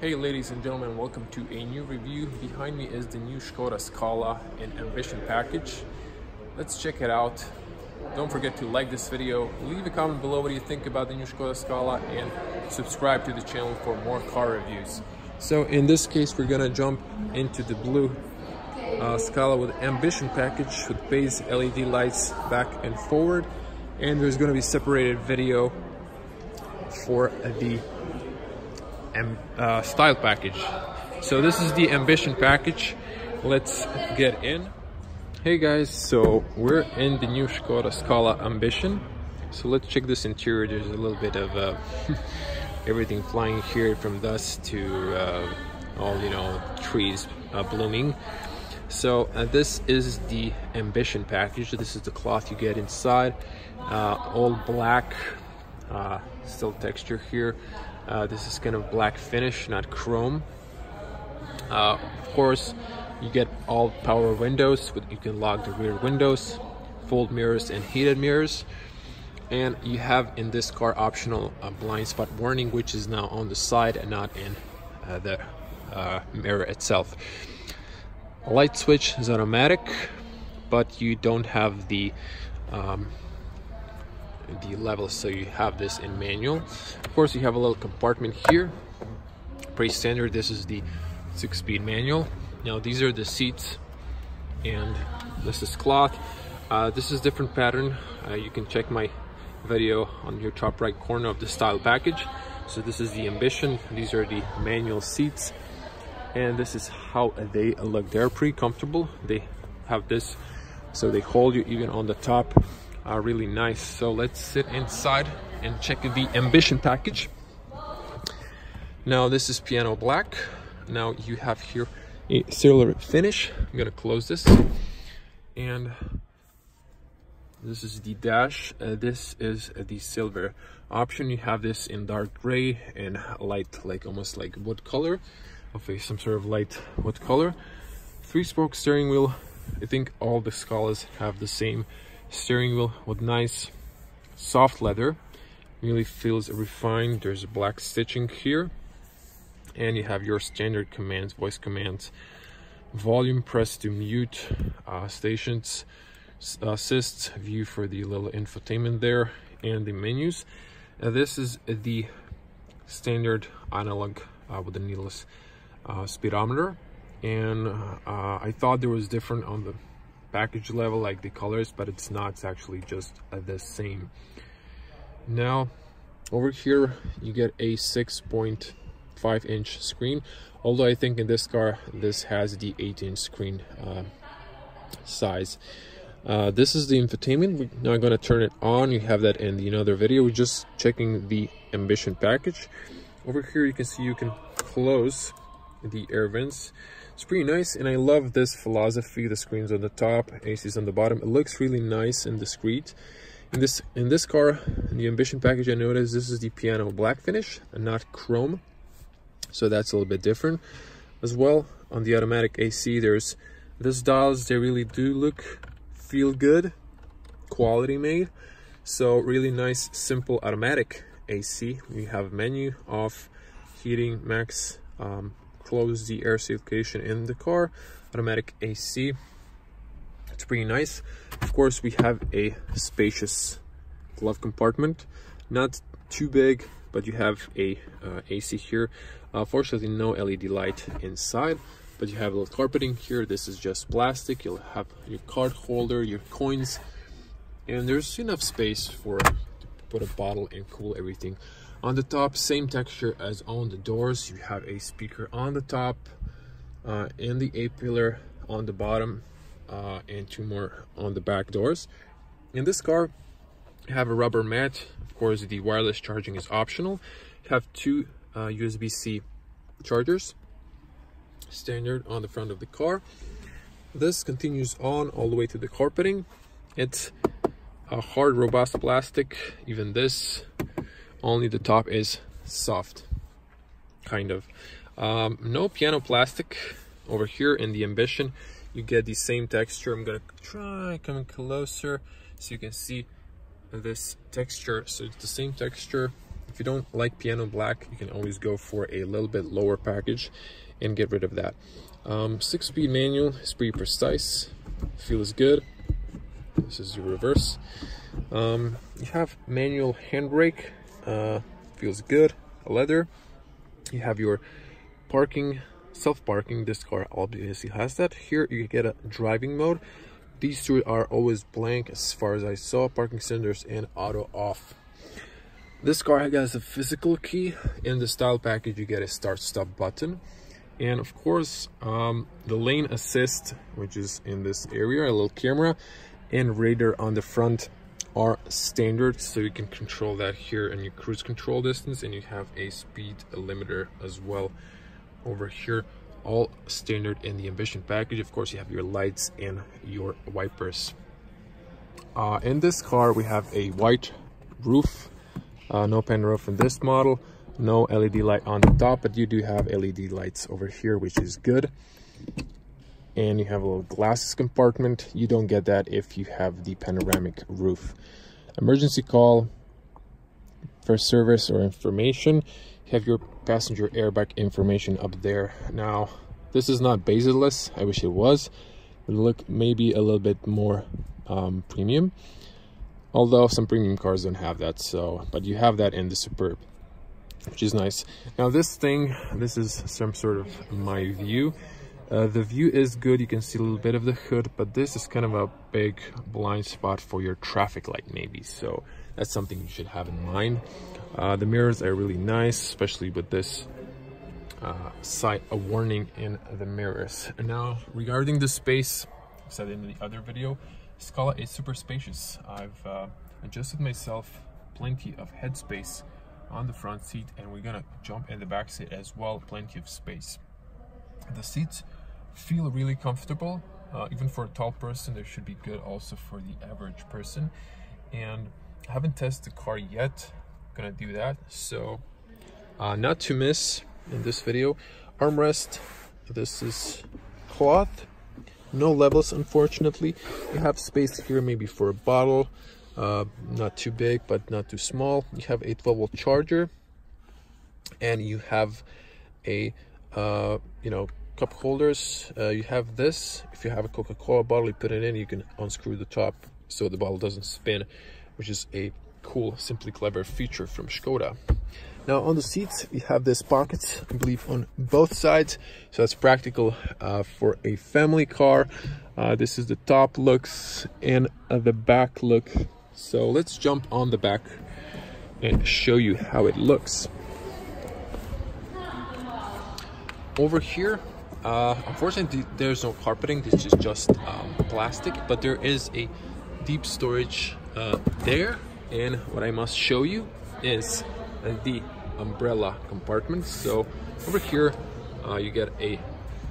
Hey ladies and gentlemen, welcome to a new review. Behind me is the new Škoda Scala in Ambition package. Let's check it out. Don't forget to like this video, leave a comment below what you think about the new Škoda Scala, and subscribe to the channel for more car reviews. So in this case we're gonna jump into the blue Scala with Ambition package with base LED lights back and forward, and there's gonna be separated video for the style package. So this is the Ambition package. Let's get in. Hey guys, so we're in the new Škoda Scala Ambition. So let's check this interior. There's a little bit of everything flying here, from dust to all trees blooming. So this is the Ambition package. This is the cloth you get inside, all black, still texture here. This is kind of black finish, not chrome. Of course, you get all power windows. You can lock the rear windows, fold mirrors and heated mirrors. And you have in this car optional blind spot warning, which is now on the side and not in the mirror itself. A light switch is automatic, but you don't have the levels, so you have this in manual. Of course, you have a little compartment here, pretty standard. This is the 6-speed manual. Now these are the seats, and this is cloth. This is different pattern. You can check my video on your top right corner of the style package. So this is the Ambition. These are the manual seats, and this is how they look. They're pretty comfortable. They have this, so they hold you even on the top. Really nice. So let's sit inside and check the Ambition package. Now this is piano black. Now you have here a silver finish. I'm gonna close this, and this is the dash. This is the silver option. You have this in dark gray and light, like almost like wood color, some sort of light wood color. 3-spoke steering wheel. I think all the Scalas have the same steering wheel with nice soft leather. Really feels refined. There's black stitching here, and you have your standard commands, voice commands, volume, press to mute, stations, assist, view for the little infotainment there, and the menus. This is the standard analog with the needless speedometer, and I thought there was different on the package level, like the colors, but it's not. It's actually just the same. Now over here you get a 6.5-inch screen, although I think in this car this has the 8-inch screen size. This is the infotainment. We're now going to turn it on. You have that in the another video. We're just checking the Ambition package. Over here you can see you can close the air vents. It's pretty nice, and I love this philosophy. The screen's on the top, AC's on the bottom. It looks really nice and discreet. In this car, in the Ambition package, I noticed this is the piano black finish and not chrome, so that's a little bit different. As well, on the automatic AC, there's these dials. They really do feel good, quality made. So really nice, simple automatic AC. You have menu, off, heating, max, close the air circulation in the car, automatic AC. It's pretty nice. Of course, we have a spacious glove compartment, not too big, but you have a AC here. Fortunately, no LED light inside, but you have a little carpeting here. This is just plastic. You'll have your card holder, your coins, and there's enough space for to put a bottle and cool everything. On the top, same texture as on the doors. You have a speaker on the top, and the A-pillar on the bottom, and 2 more on the back doors. In this car, you have a rubber mat. Of course, the wireless charging is optional. You have 2 USB-C chargers, standard on the front of the car. This continues on all the way to the carpeting. It's a hard, robust plastic. Even this, only the top is soft, kind of. No piano plastic over here. In the Ambition, you get the same texture. I'm gonna try coming closer so you can see this texture. So it's the same texture. If you don't like piano black, you can always go for a little bit lower package and get rid of that. 6-speed manual is pretty precise, feels good. This is your reverse. You have manual handbrake, feels good, leather. You have your parking, self-parking. This car obviously has that. Here you get a driving mode. These two are always blank as far as I saw, parking sensors and auto off. This car has a physical key. In the style package you get a start stop button, and of course the lane assist, which is in this area, a little camera and radar on the front are standard, so you can control that here in your cruise control distance, and you have a speed limiter as well over here, all standard in the Ambition package. Of course you have your lights and your wipers. In this car we have a white roof, no pan roof in this model, no LED light on the top, but you do have LED lights over here, which is good. And you have a little glasses compartment. You don't get that if you have the panoramic roof. Emergency call for service or information. You have your passenger airbag information up there. Now, this is not bezel-less. I wish it was. It would look maybe a little bit more premium. Although some premium cars don't have that, so, but you have that in the Superb, which is nice. Now this is some sort of my view. The view is good, you can see a little bit of the hood, but this is kind of a big blind spot for your traffic light maybe, so that's something you should have in mind. The mirrors are really nice, especially with this side a warning in the mirrors. And now regarding the space, I said in the other video, Scala is super spacious. I've adjusted myself plenty of headspace on the front seat, and we're gonna jump in the back seat as well, plenty of space. The seats feel really comfortable, even for a tall person. They should be good also for the average person. And I haven't tested the car yet, gonna do that. So not to miss in this video, armrest, this is cloth, no levels unfortunately. You have space here maybe for a bottle, not too big but not too small. You have a 12-volt charger, and you have a cup holders. You have this. If you have a Coca-Cola bottle, you put it in, you can unscrew the top so the bottle doesn't spin, which is a cool, simply clever feature from Škoda. Now on the seats you have this pockets, I believe, on both sides, so that's practical for a family car. This is the top looks and the back look. So let's jump on the back and show you how it looks. Over here, unfortunately there's no carpeting, this is just plastic, but there is a deep storage there. And what I must show you is the umbrella compartment. So over here you get a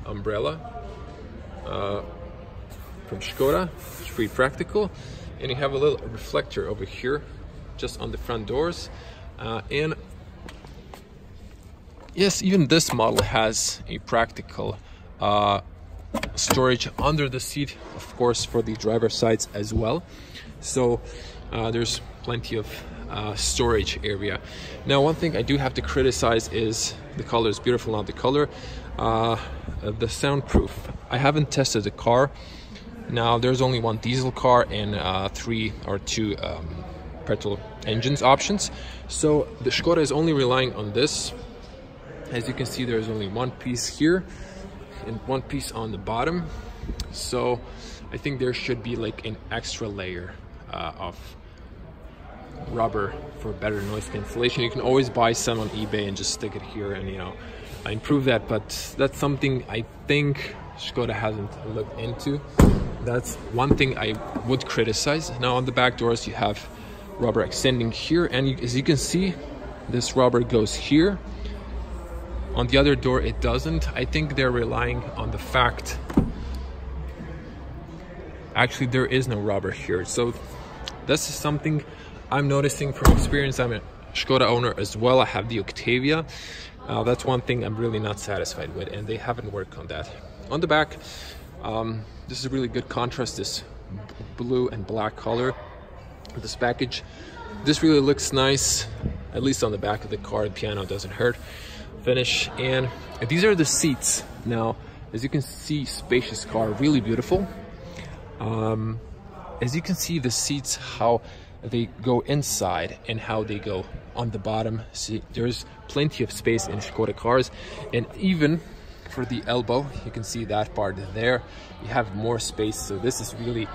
umbrella from Škoda. It's pretty practical, and you have a little reflector over here just on the front doors. And yes, even this model has a practical storage under the seat, of course, for the driver's sides as well. So there's plenty of storage area. Now, one thing I do have to criticize is the color is beautiful, not the color. The soundproof. I haven't tested the car. Now, there's only one diesel car and 3 or 2 petrol engines options. So the Škoda is only relying on this. As you can see, there's only one piece here and one piece on the bottom. So I think there should be like an extra layer of rubber for better noise cancellation. You can always buy some on eBay and just stick it here and, you know, improve that, but that's something I think Škoda hasn't looked into. That's one thing I would criticize. Now on the back doors you have rubber extending here, and as you can see, this rubber goes here. On the other door it doesn't. I think they're relying on the fact actually there is no rubber here. So this is something I'm noticing from experience. I'm a Škoda owner as well. I have the Octavia. That's one thing I'm really not satisfied with, and they haven't worked on that. On the back, this is a really good contrast, this blue and black color. This package, this really looks nice. at least on the back of the car. The piano doesn't hurt. Finish. And these are the seats. Now, as you can see, spacious car, really beautiful. As you can see, the seats, how they go inside and how they go on the bottom. See, there's plenty of space in Škoda cars, and even for the elbow, you can see that part there, you have more space. So this is really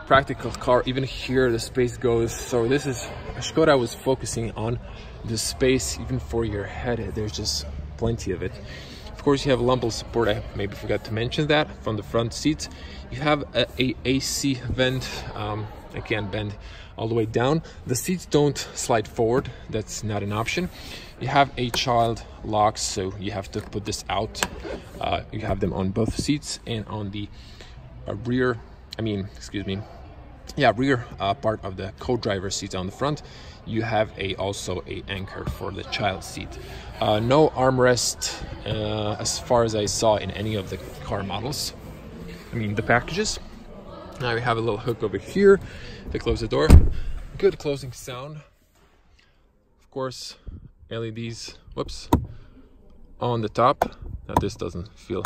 practical car. Even here the space goes, so this is Škoda was focusing on the space even for your head. There's just plenty of it. Of course, you have lumbar support. I maybe forgot to mention that. From the front seats, you have a AC vent. I can't bend all the way down. The seats don't slide forward. That's not an option. You have a child locks, so you have to put this out. You have them on both seats, and on the rear, rear part of the co-driver seats on the front, you have also a anchor for the child seat. No armrest as far as I saw in any of the car models. The packages. Now we have a little hook over here to close the door. Good closing sound. Of course, LEDs, whoops, on the top. Now this doesn't feel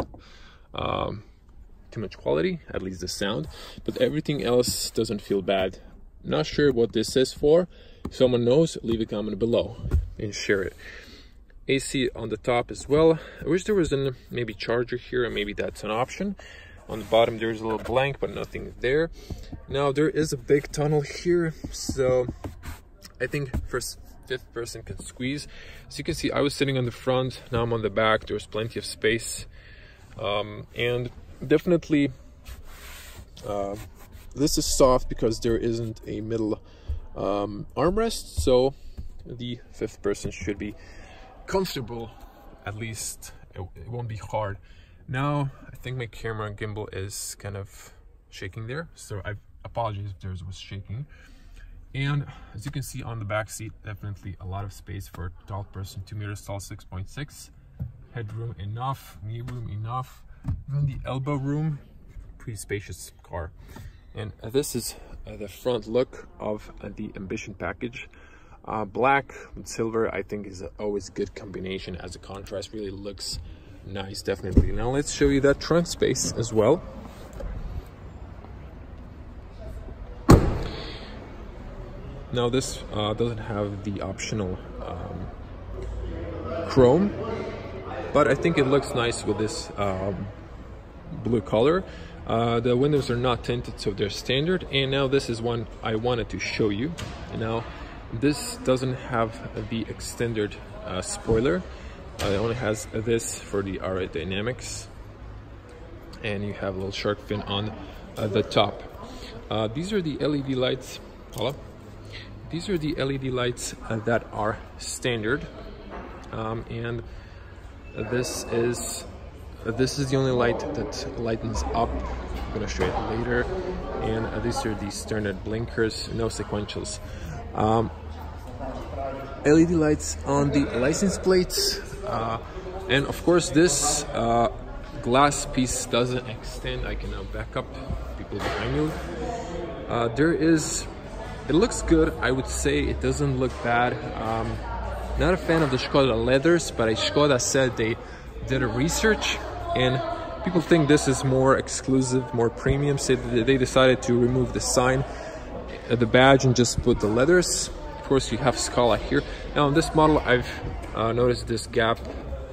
too much quality, at least the sound, but everything else doesn't feel bad. Not sure what this is for. If someone knows, leave a comment below and share it. AC on the top as well. I wish there was a maybe charger here, and maybe that's an option. On the bottom there's a little blank, but nothing there. Now there is a big tunnel here, so I think fifth person can squeeze. As you can see, I was sitting on the front, now I'm on the back. There's plenty of space, and definitely this is soft because there isn't a middle armrest, so the fifth person should be comfortable. At least it won't be hard. Now I think my camera gimbal is kind of shaking there, so I apologize if theirs was shaking. And as you can see on the back seat, definitely a lot of space for a tall person, 2 meters tall, 6.6. Headroom enough, knee room enough, even the elbow room, pretty spacious car. And this is the front look of the Ambition package. Black with silver, I think, is always a good combination as a contrast. Really looks nice, definitely. Now let's show you that trunk space as well. Now this doesn't have the optional chrome, but I think it looks nice with this blue color. The windows are not tinted, so they're standard. And now this is one I wanted to show you. Now this doesn't have the extended spoiler. It only has this for the aerodynamics, and you have a little shark fin on the top. These are the LED lights. Hello? These are the LED lights that are standard, and this is the only light that lightens up. I'm gonna show it later. And these are the standard blinkers, no sequentials. LED lights on the license plates, and of course this glass piece doesn't extend. I can now back up, people behind you. It looks good. I would say it doesn't look bad. Not a fan of the Škoda leathers, but Škoda said they did a research and people think this is more exclusive, more premium, so they decided to remove the sign, the badge, and just put the leathers. Of course, you have Scala here. Now on this model, I've noticed this gap.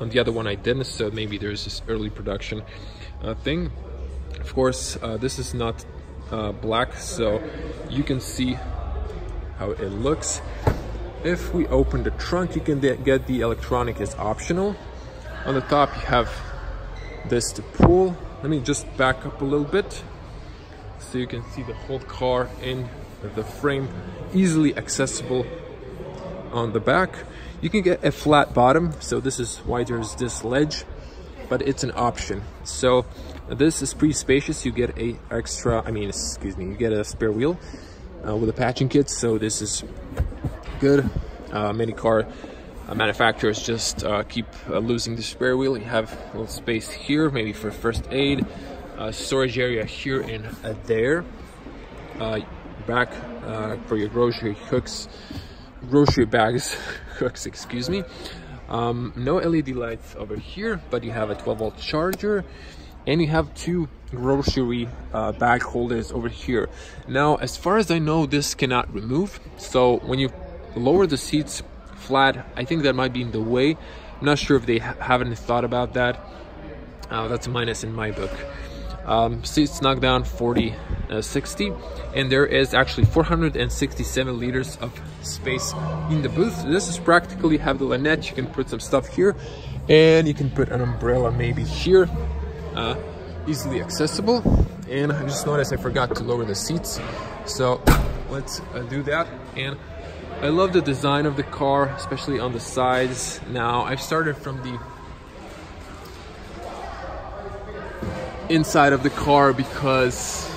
On the other one I didn't, so maybe there's this early production thing. Of course, this is not black, so you can see how it looks. If we open the trunk, you can get the electronic is optional. On the top you have this to pull. Let me just back up a little bit so you can see the whole car in the frame, easily accessible on the back. You can get a flat bottom, so this is why there's this ledge, but it's an option. So this is pretty spacious. You get you get a spare wheel with a patching kit, so this is good. Many car manufacturers just keep losing the spare wheel. You have a little space here, maybe for first aid, storage area here and there. Back for your grocery hooks, grocery bags hooks, excuse me. No LED lights over here, but you have a 12-volt charger, and you have two grocery bag holders over here. Now, as far as I know, this cannot remove, so when you lower the seats flat, I think that might be in the way. I'm not sure if they haven't thought about that. That's a minus in my book. Seats knocked down 60, and there is actually 467 liters of space in the booth. This is practically, have the lanyard, you can put some stuff here, and you can put an umbrella maybe here, easily accessible. And I just noticed I forgot to lower the seats, so let's do that. And I love the design of the car, especially on the sides. Now, I've started from the inside of the car because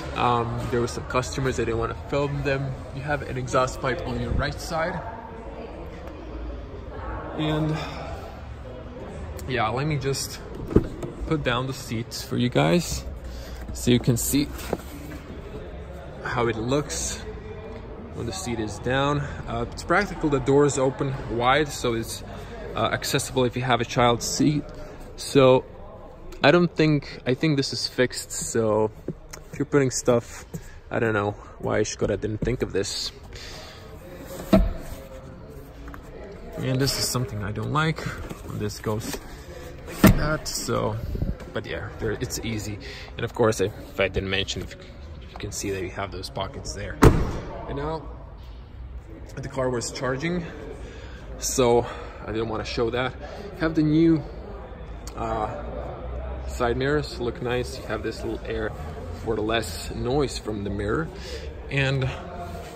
there were some customers that didn't want to film them. You have an exhaust pipe on your right side, and yeah, let me just put down the seats for you guys so you can see how it looks when the seat is down. It's practical, the doors open wide, so it's accessible if you have a child seat. So I think this is fixed, so if you're putting stuff, I don't know why Skoda didn't think of this. And this is something I don't like when this goes like that, so, but yeah, it's easy. And of course, if I didn't mention, if you can see that you have those pockets there. And now the car was charging, so I didn't want to show that. You have the new side mirrors, look nice. You have this little air for the less noise from the mirror. And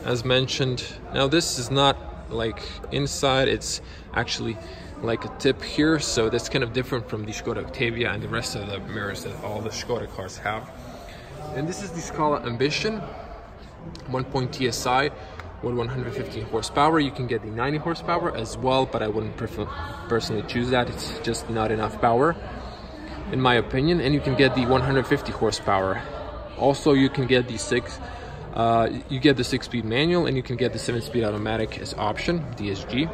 as mentioned, now this is not like inside, it's actually like a tip here, so that's kind of different from the Škoda Octavia and the rest of the mirrors that all the Škoda cars have. And this is the Scala Ambition 1.0 TSI with 115 horsepower. You can get the 90 horsepower as well, but I wouldn't personally choose that. It's just not enough power, in my opinion. And you can get the 150 horsepower. Also, you can get the 6-speed manual, and you can get the 7-speed automatic as option, DSG.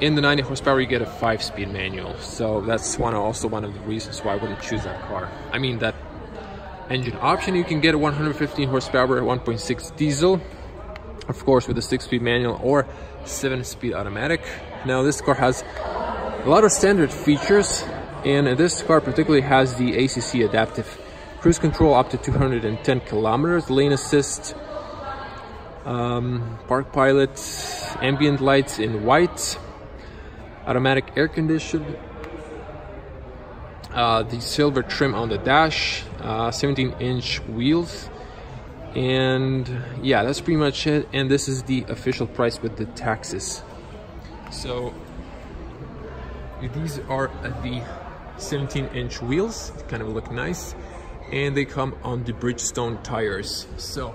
In the 90 horsepower, you get a 5-speed manual. So that's also one of the reasons why I wouldn't choose that car. I mean, that engine option, you can get a 115 horsepower 1.6 diesel, of course, with a 6-speed manual or 7-speed automatic. Now, this car has a lot of standard features, and this car particularly has the ACC adaptive cruise control up to 210 kilometers, lane assist, park pilot, ambient lights in white, automatic air condition, the silver trim on the dash, 17-inch wheels, and yeah, that's pretty much it. And this is the official price with the taxes. So these are the 17-inch wheels, kind of look nice, and they come on the Bridgestone tires. So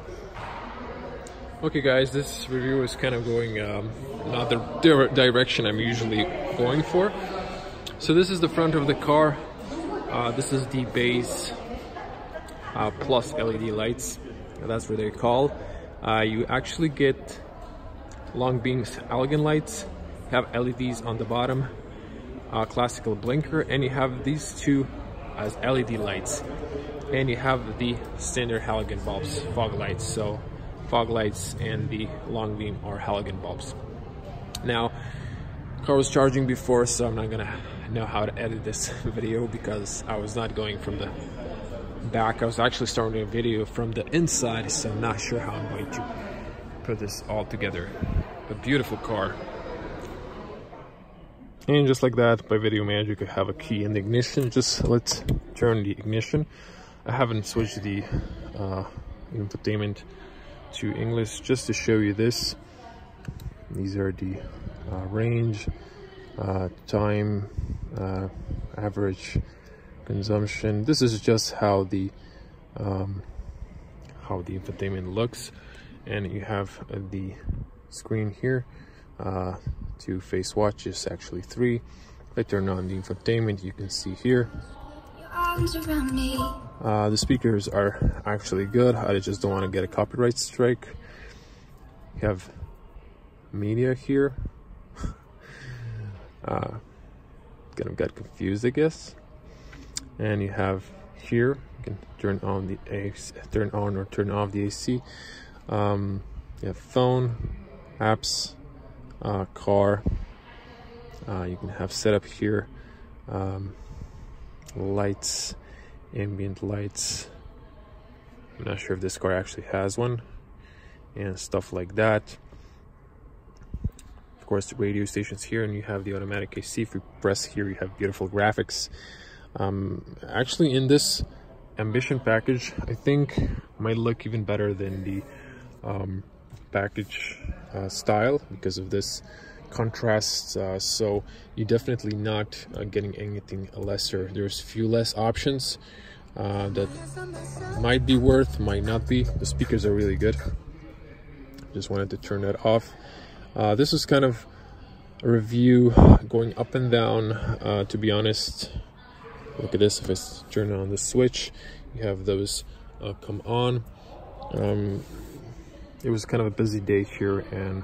okay guys, this review is kind of going not the direction I'm usually going for. So this is the front of the car. This is the base plus LED lights, that's what they call. You actually get long beams halogen lights, you have LEDs on the bottom, classical blinker, and you have these two as LED lights, and you have the standard halogen bulbs, fog lights. So fog lights and the long beam are halogen bulbs. Now, car was charging before, so I'm not gonna know how to edit this video because I was not going from the back. I was actually starting a video from the inside, so I'm not sure how I'm going to put this all together. A beautiful car. And just like that, by video magic, I have a key in the ignition. Just let's turn the ignition. I haven't switched the infotainment to English just to show you this. These are the range, time, average consumption. This is just how the infotainment looks, and you have the screen here. 2 face watches, actually 3. If I turn on the infotainment, you can see here. The speakers are actually good. I just don't want to get a copyright strike. You have media here. Kind of got confused, I guess. And you have here, you can turn on the AC, turn on or turn off the AC. You have phone, apps, car. You can have setup here, lights, ambient lights. I'm not sure if this car actually has one, and stuff like that. Of course, the radio stations here, and you have the automatic AC. If you press here, you have beautiful graphics. Actually, in this Ambition package, I think might look even better than the package style because of this contrast. So you're definitely not getting anything lesser. There's few less options that might be worth, might not be. The speakers are really good. Just wanted to turn that off. This is kind of a review going up and down. To be honest, look at this. If I turn on the switch, you have those come on. It was kind of a busy day here, and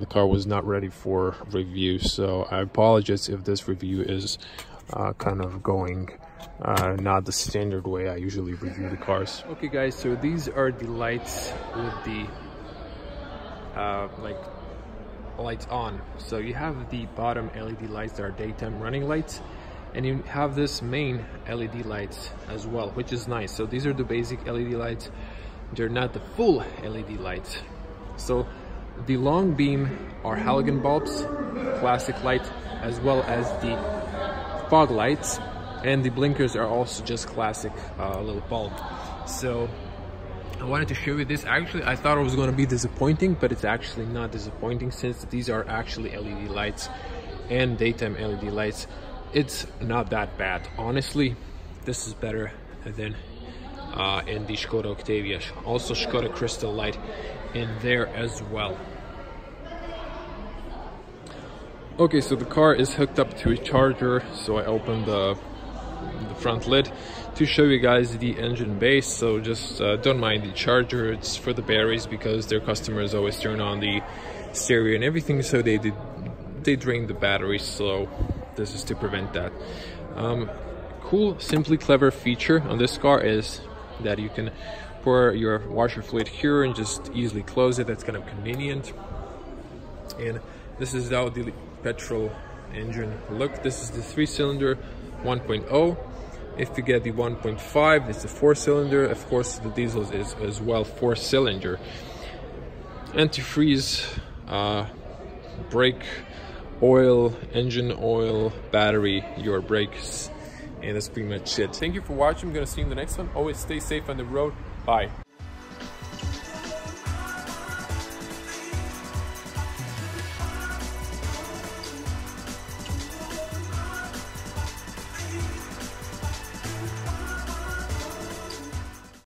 the car was not ready for review, so I apologize if this review is kind of going not the standard way I usually review the cars. Okay guys, so these are the lights with the like lights on. So you have the bottom LED lights that are daytime running lights, and you have this main LED lights as well, which is nice. So these are the basic LED lights. They're not the full LED lights. So the long beam are halogen bulbs, classic light, as well as the fog lights, and the blinkers are also just classic little bulb. So I wanted to show you this. Actually, I thought it was going to be disappointing, but it's actually not disappointing since these are actually LED lights and daytime LED lights. It's not that bad. Honestly, this is better than in the Škoda Octavia. Also Škoda Crystal light in there as well. Okay, so the car is hooked up to a charger, so I opened the front lid to show you guys the engine base. So just don't mind the charger, it's for the batteries because their customers always turn on the stereo and everything, so they drain the batteries, so this is to prevent that. Cool, simply clever feature on this car is that you can pour your washer fluid here and just easily close it. That's kind of convenient. And this is how the petrol engine look. This is the 3-cylinder 1.0. If you get the 1.5, it's a 4-cylinder. Of course, the diesel is as well 4-cylinder. Antifreeze, brake oil, engine oil, battery, your brakes, and that's pretty much it. Thank you for watching. I'm gonna see you in the next one. Always stay safe on the road. Bye.